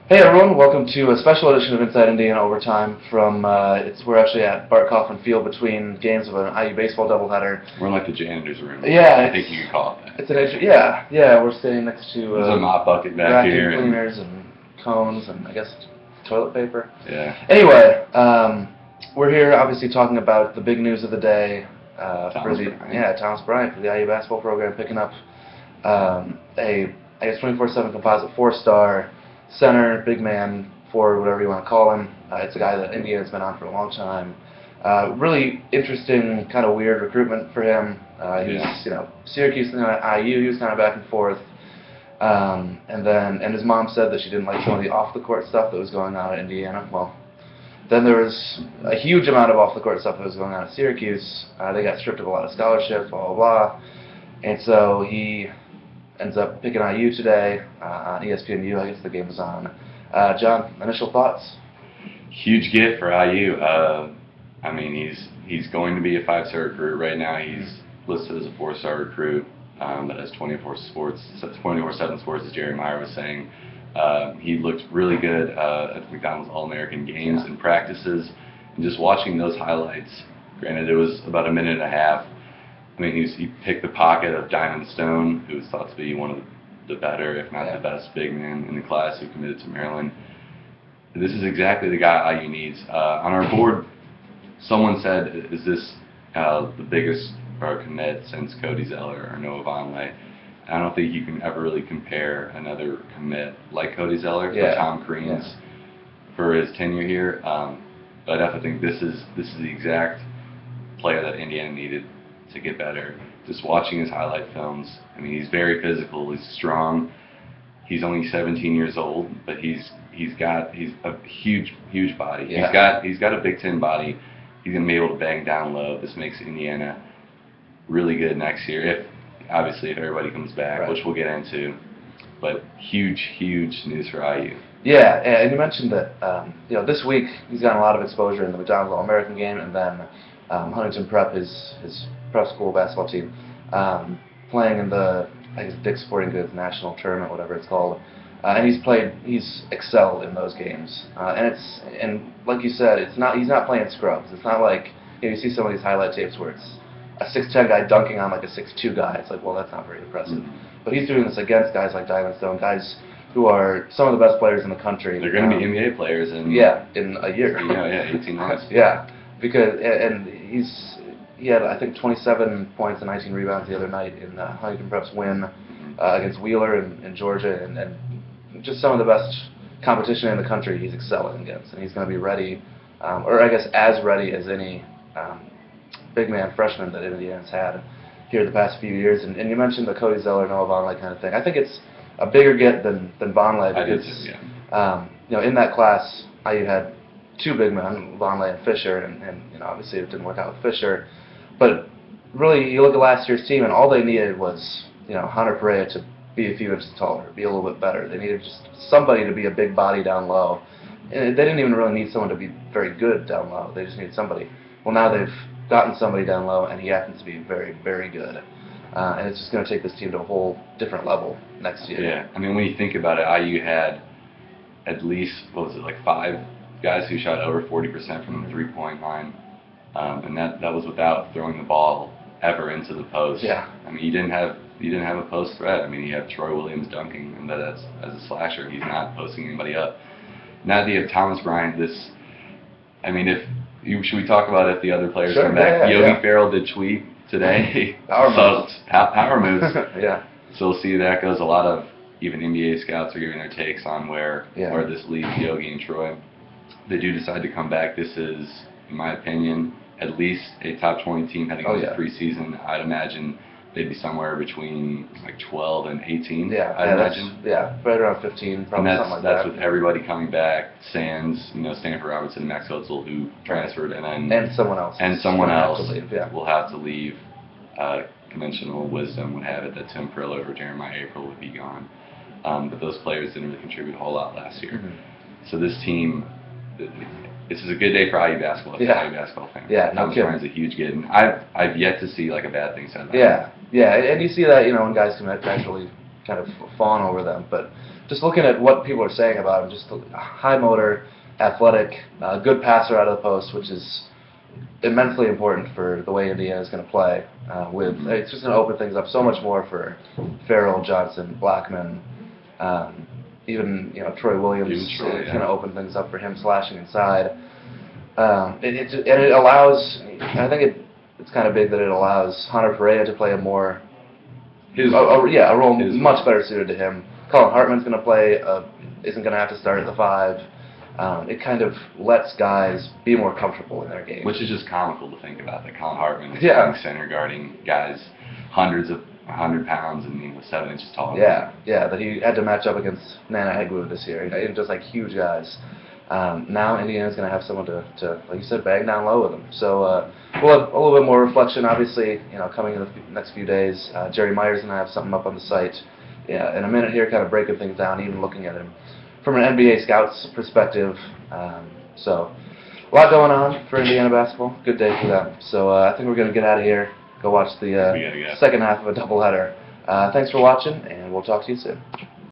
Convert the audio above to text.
Hey everyone, welcome to a special edition of Inside Indiana Overtime from, we're actually at Bart Kaufman Field between games of an IU baseball doubleheader. We're in like the janitor's room. Yeah. I think you could call it that. It's an yeah, we're standing next to There's a mop bucket back here. cleaners and cones and I guess toilet paper. Yeah. Anyway, we're here obviously talking about the big news of the day Thomas Bryant for the IU basketball program picking up a 24/7 composite 4-star center, big man, forward, whatever you want to call him. It's a guy that Indiana's been on for a long time. Really interesting, kind of weird recruitment for him. He was, Syracuse and IU. He was kind of back and forth. And his mom said that she didn't like some of the off-the-court stuff that was going on at Indiana. Well, then there was a huge amount of off-the-court stuff that was going on at Syracuse. They got stripped of a lot of scholarships, blah, blah, blah. And so he ends up picking IU today on ESPNU. I guess the game was on. John, initial thoughts? Huge get for IU. I mean, he's going to be a 5-star recruit right now. He's listed as a 4-star recruit that has 24/7 sports, as Jerry Meyer was saying. He looked really good at the McDonald's All-American games and practices. And just watching those highlights, granted it was about a minute and a half, I mean, he picked the pocket of Diamond Stone, who was thought to be one of the better, if not the best, big man in the class who committed to Maryland. This is exactly the guy IU needs. On our board, someone said, is this the biggest commit since Cody Zeller or Noah Vonleh? I don't think you can ever really compare another commit like Cody Zeller for Tom Crean's for his tenure here. But I definitely think this is the exact player that Indiana needed to get better. Just watching his highlight films, I mean, he's very physical. He's strong. He's only 17 years old, but he's a huge body. Yeah. He's got a Big Ten body. He's gonna be able to bang down low. This makes Indiana really good next year, if everybody comes back, which we'll get into. But huge news for IU. Yeah, and you mentioned that this week he's gotten a lot of exposure in the McDonald's All-American game, and then Huntington Prep, his prep school basketball team, playing in the Dick's Sporting Goods National Tournament, whatever it's called, and he's excelled in those games. And like you said, he's not playing scrubs. It's not like you see some of these highlight tapes where it's a 6'10" guy dunking on like a 6'2" guy. It's like, well, that's not very impressive. Mm-hmm. But he's doing this against guys like Diamond Stone, guys who are some of the best players in the country. They're going to be NBA players in a year. 18 months. Yeah, because he had I think 27 points and 19 rebounds the other night in Huntington Prep's win against Wheeler in Georgia, and just some of the best competition in the country he's excelling against, and he's going to be ready, or I guess as ready as any big man freshman that Indiana's had here the past few years. And you mentioned the Cody Zeller, Noah Vonleh kind of thing. I think it's a bigger get than Vonleh because in that class IU had two big men, Vonleh and Fisher, and obviously it didn't work out with Fisher. But really, you look at last year's team, and all they needed was Hunter Perea to be a few inches taller, be a little bit better. They needed just somebody to be a big body down low. And they didn't even really need someone to be very good down low. They just needed somebody. Well, now they've gotten somebody down low, and he happens to be very, very good. And it's just going to take this team to a whole different level next year. Yeah, I mean, when you think about it, IU had at least, 5 guys who shot over 40% from the three-point line, and that was without throwing the ball ever into the post. Yeah. I mean, you didn't have a post threat. I mean, you have Troy Williams dunking, and that's as a slasher, he's not posting anybody up. Now that you have Thomas Bryant, should we talk about if the other players come back? Yogi Ferrell did tweet today. Power moves. Yeah. So we'll see how that goes. A lot of even NBA scouts are giving their takes on where this leaves Yogi and Troy. If they do decide to come back, this is, in my opinion, at least a top 20 team heading into preseason. I'd imagine they'd be somewhere between 12 and 18. I'd imagine. Right around 15, probably something like that. That's with everybody coming back. Sands, Stanford Robertson, Max Hotzel, who transferred, and someone else. And someone else will have to leave. Conventional wisdom would have it that Tim Prillo or Jeremiah April would be gone. But those players didn't really contribute a whole lot last year. Mm-hmm. So this team, this is a good day for IU basketball. IU basketball fans. Yeah, no kidding. Thomas Bryant's a huge get, and I've yet to see a bad thing said about him. Yeah, and you see that when guys commit, actually kind of fawn over them. But just looking at what people are saying about him, just high motor, athletic, good passer out of the post, which is immensely important for the way Indiana is going to play. It's just going to open things up so much more for Farrell, Johnson, Blackman, even Troy Williams. It's going to open things up for him slashing inside. It allows. I think it's kind of big that it allows Hunter Perea to play a more a role much better suited to him. Colin Hartman's going to play. Isn't going to have to start at the 5. It kind of lets guys be more comfortable in their game. Which is just comical to think about, that Colin Hartman is playing center guarding guys 100 pounds and he was 7 inches tall. Yeah, that he had to match up against Nana Hegwu this year. Just like huge guys. Now Indiana's going to have someone to, like you said, bang down low with them. So we'll have a little bit more reflection, obviously, coming in the next few days. Jerry Meyer's going to have something up on the site in a minute here, kind of breaking things down, even looking at him from an NBA scout's perspective. So a lot going on for Indiana basketball. Good day for them. So I think we're going to get out of here, go watch the second half of a doubleheader. Thanks for watching, and we'll talk to you soon.